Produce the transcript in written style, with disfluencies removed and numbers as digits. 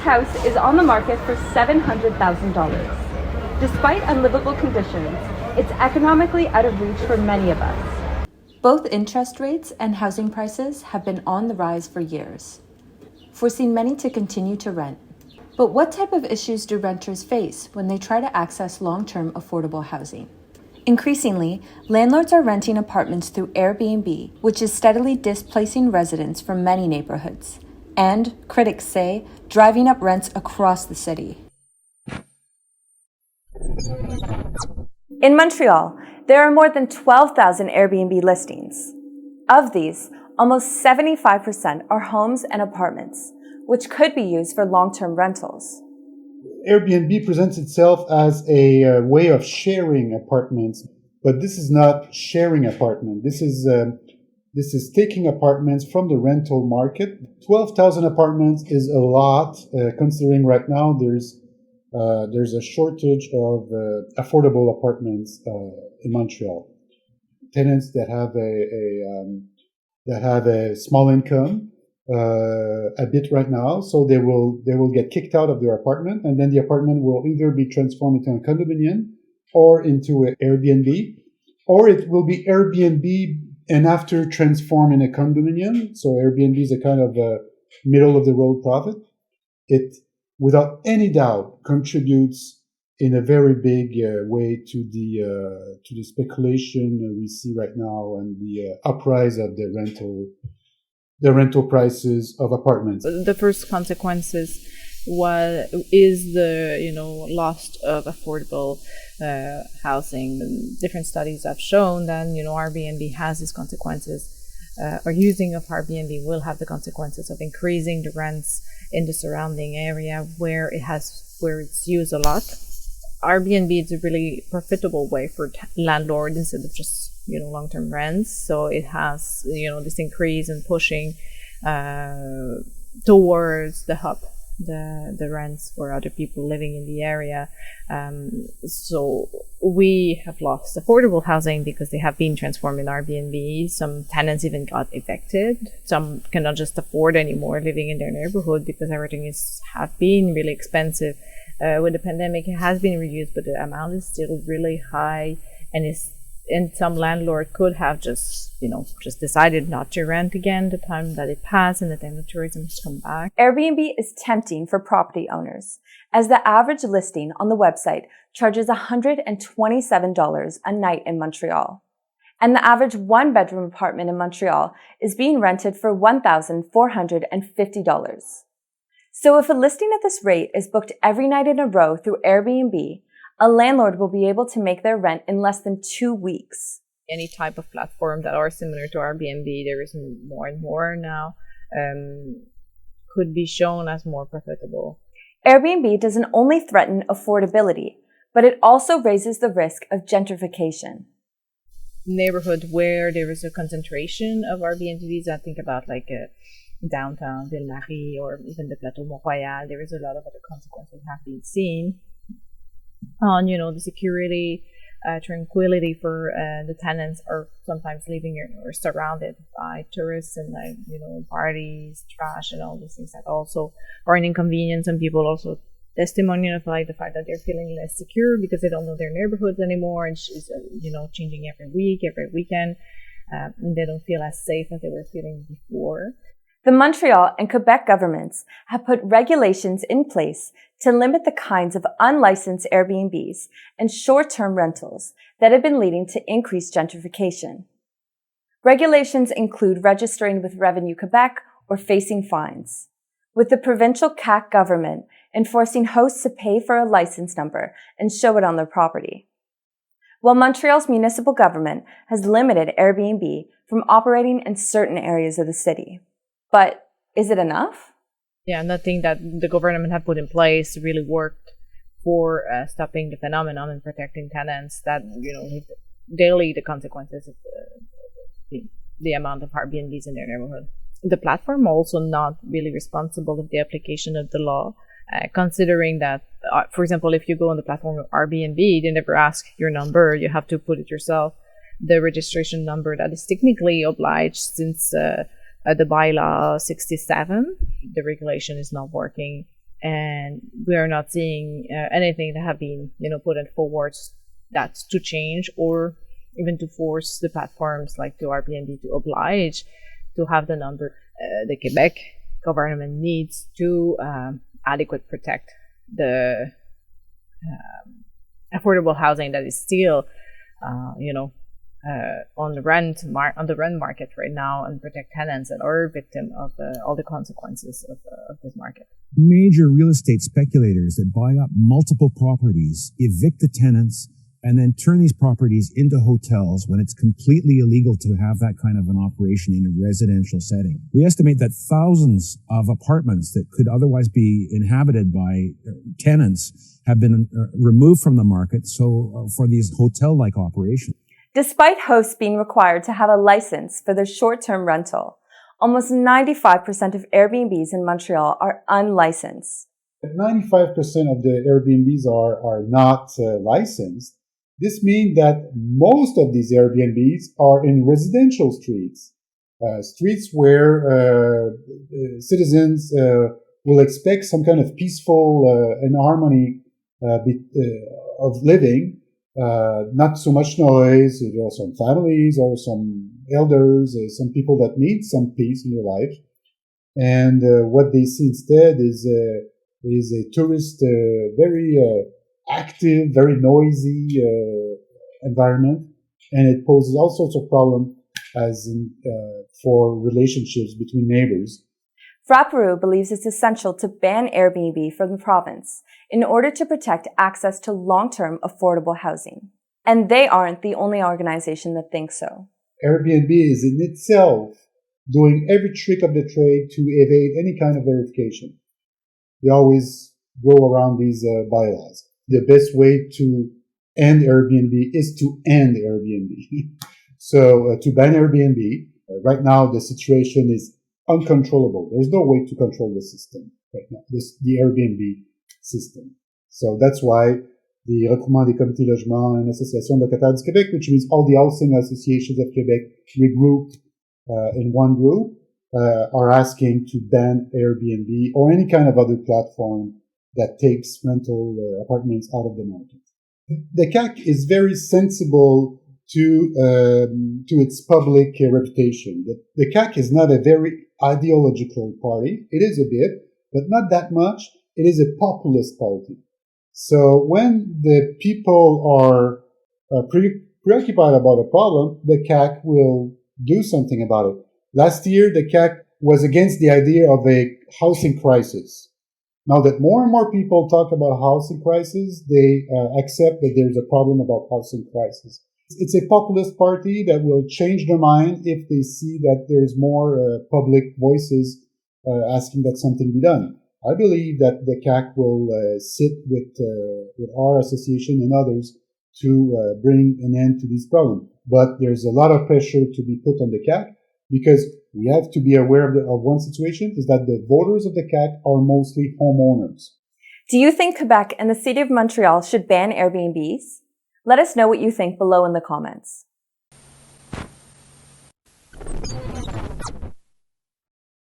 house is on the market for $700,000. Despite unlivable conditions, it's economically out of reach for many of us. Both interest rates and housing prices have been on the rise for years, forcing many to continue to rent. But what type of issues do renters face when they try to access long-term affordable housing? Increasingly, landlords are renting apartments through Airbnb, which is steadily displacing residents from many neighborhoods, and, critics say, driving up rents across the city. In Montreal, there are more than 12,000 Airbnb listings. Of these, almost 75% are homes and apartments, which could be used for long-term rentals. Airbnb presents itself as a way of sharing apartments, but this is not sharing apartment. This is taking apartments from the rental market. 12,000 apartments is a lot, considering right now there's a shortage of affordable apartments in Montreal. Tenants that have a small income a bit right now, so they will get kicked out of their apartment, and then the apartment will either be transformed into a condominium or into an Airbnb, or it will be Airbnb and after transform in a condominium. So Airbnb is a kind of a middle of the road profit. It, without any doubt, contributes in a very big way to the speculation we see right now and the uprise of the rental prices of apartments. The first consequences is the loss of affordable housing. Different studies have shown that Airbnb has these consequences, or using of Airbnb will have the consequences of increasing the rents in the surrounding area where it's used a lot. Airbnb is a really profitable way for landlords instead of just long-term rents. So it has this increase in pushing towards the hub, the rents for other people living in the area. So we have lost affordable housing because they have been transformed in Airbnb. Some tenants even got evicted. Some cannot just afford anymore living in their neighborhood because everything have been really expensive. With the pandemic, it has been reduced, but the amount is still really high, and some landlord could have just decided not to rent again the time that it passed and the time the tourism has come back. Airbnb is tempting for property owners, as the average listing on the website charges $127 a night in Montreal. And the average one-bedroom apartment in Montreal is being rented for $1,450. So if a listing at this rate is booked every night in a row through Airbnb, a landlord will be able to make their rent in less than 2 weeks. Any type of platform that are similar to Airbnb, there is more and more now, could be shown as more profitable. Airbnb doesn't only threaten affordability, but it also raises the risk of gentrification. Neighborhood where there is a concentration of Airbnbs, I think about downtown Ville-Marie or even the Plateau Mont-Royal, there is a lot of other consequences have been seen on, the security, tranquility for the tenants are sometimes living or surrounded by tourists and parties, trash, and all these things that also are an inconvenience. Some people also testimonial of the fact that they're feeling less secure because they don't know their neighborhoods anymore, and it's changing every week, every weekend, and they don't feel as safe as they were feeling before. The Montreal and Quebec governments have put regulations in place to limit the kinds of unlicensed Airbnbs and short-term rentals that have been leading to increased gentrification. Regulations include registering with Revenue Quebec or facing fines, with the provincial CAQ government enforcing hosts to pay for a license number and show it on their property, while Montreal's municipal government has limited Airbnb from operating in certain areas of the city. But is it enough? Yeah, nothing that the government have put in place really worked for stopping the phenomenon and protecting tenants that live daily the consequences of the amount of Airbnbs in their neighborhood. The platform also not really responsible of the application of the law, considering that, for example, if you go on the platform of Airbnb, they never ask your number. You have to put it yourself. The registration number that is technically obliged since the bylaw 67, the regulation is not working and we are not seeing anything that have been put forward that's to change or even to force the platforms like to Airbnb to oblige to have the number the Quebec government needs to adequate protect the affordable housing that is still on the rent market right now, and protect tenants that are victim of all the consequences of this market. Major real estate speculators that buy up multiple properties, evict the tenants, and then turn these properties into hotels when it's completely illegal to have that kind of an operation in a residential setting. We estimate that thousands of apartments that could otherwise be inhabited by tenants have been removed from the market for these hotel-like operations. Despite hosts being required to have a license for their short-term rental, almost 95% of Airbnbs in Montreal are unlicensed. 95% of the Airbnbs are not licensed. This means that most of these Airbnbs are in residential streets, streets where citizens will expect some kind of peaceful and harmony of living, not so much noise. There are some families or some elders, some people that need some peace in their life, and what they see instead is a tourist, very active, very noisy environment, and it poses all sorts of problems for relationships between neighbors. Frapperu believes it's essential to ban Airbnb from the province in order to protect access to long-term affordable housing. And they aren't the only organization that thinks so. Airbnb is in itself doing every trick of the trade to evade any kind of verification. They always go around these bylaws. The best way to end Airbnb is to end Airbnb. So to ban Airbnb, right now the situation is uncontrollable. There's no way to control the system right now, the Airbnb system. So that's why the Regroupement des Comités Logement and Association Locataires du Québec, which means all the housing associations of Quebec regrouped in one group, are asking to ban Airbnb or any kind of other platform that takes rental apartments out of the market. The CAQ is very sensible to its public reputation. The CAQ is not a very ideological party. It is a bit, but not that much. It is a populist party. So when the people are preoccupied about a problem, the CAQ will do something about it. Last year, the CAQ was against the idea of a housing crisis. Now that more and more people talk about housing crisis, they accept that there's a problem about housing crisis. It's a populist party that will change their mind if they see that there's more public voices asking that something be done. I believe that the CAQ will sit with our association and others to bring an end to this problem. But there's a lot of pressure to be put on the CAQ because we have to be aware of one situation, is that the voters of the CAQ are mostly homeowners. Do you think Quebec and the City of Montreal should ban Airbnbs? Let us know what you think below in the comments.